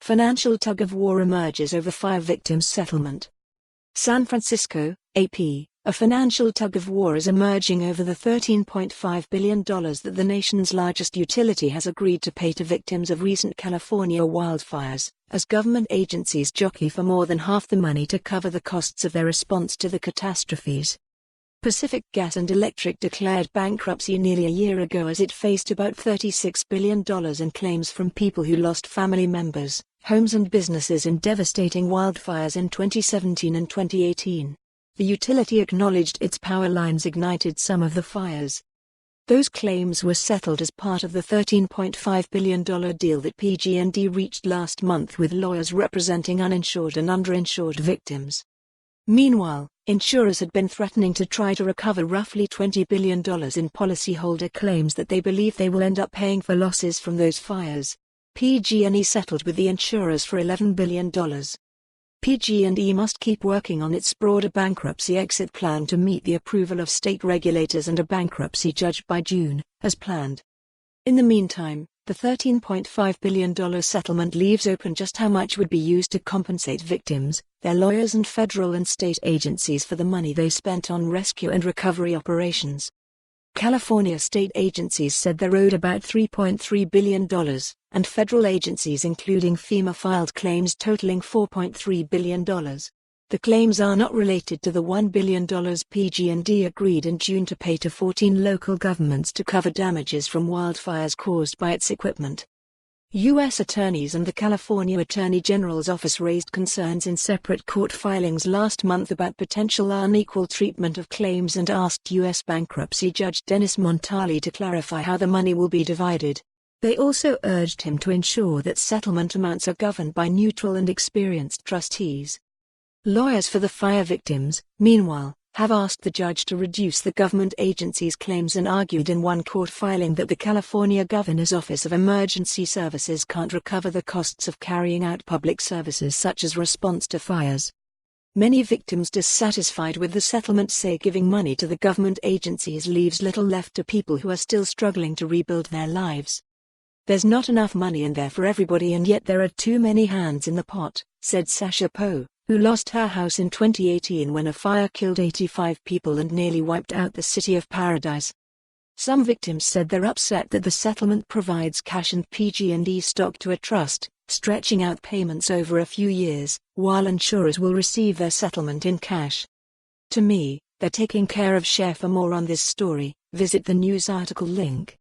Financial tug-of-war emerges over fire victims' settlement. San Francisco, AP. A financial tug-of-war is emerging over the $13.5 billion that the nation's largest utility has agreed to pay to victims of recent California wildfires, as government agencies jockey for more than half the money to cover the costs of their response to the catastrophes. Pacific Gas and Electric declared bankruptcy nearly a year ago as it faced about $36 billion in claims from people who lost family members, homes and businesses in devastating wildfires in 2017 and 2018. The utility acknowledged its power lines ignited some of the fires. Those claims were settled as part of the $13.5 billion deal that PG&E reached last month with lawyers representing uninsured and underinsured victims. Meanwhile, insurers had been threatening to try to recover roughly $20 billion in policyholder claims that they believe they will end up paying for losses from those fires. PG&E settled with the insurers for $11 billion. PG&E must keep working on its broader bankruptcy exit plan to meet the approval of state regulators and a bankruptcy judge by June, as planned. In the meantime, the $13.5 billion settlement leaves open just how much would be used to compensate victims, their lawyers and federal and state agencies for the money they spent on rescue and recovery operations. California state agencies said they're owed about $3.3 billion, and federal agencies including FEMA filed claims totaling $4.3 billion. The claims are not related to the $1 billion PG&E agreed in June to pay to 14 local governments to cover damages from wildfires caused by its equipment. U.S. attorneys and the California Attorney General's office raised concerns in separate court filings last month about potential unequal treatment of claims and asked U.S. bankruptcy judge Dennis Montali to clarify how the money will be divided. They also urged him to ensure that settlement amounts are governed by neutral and experienced trustees. Lawyers for the fire victims, meanwhile, have asked the judge to reduce the government agency's claims and argued in one court filing that the California Governor's Office of Emergency Services can't recover the costs of carrying out public services such as response to fires. Many victims dissatisfied with the settlement say giving money to the government agencies leaves little left to people who are still struggling to rebuild their lives. There's not enough money in there for everybody and yet there are too many hands in the pot, said Sasha Poe, who lost her house in 2018 when a fire killed 85 people and nearly wiped out the city of Paradise. Some victims said they're upset that the settlement provides cash and PG&E stock to a trust, stretching out payments over a few years, while insurers will receive their settlement in cash. To me, they're taking care of. Share for more on this story, visit the news article link.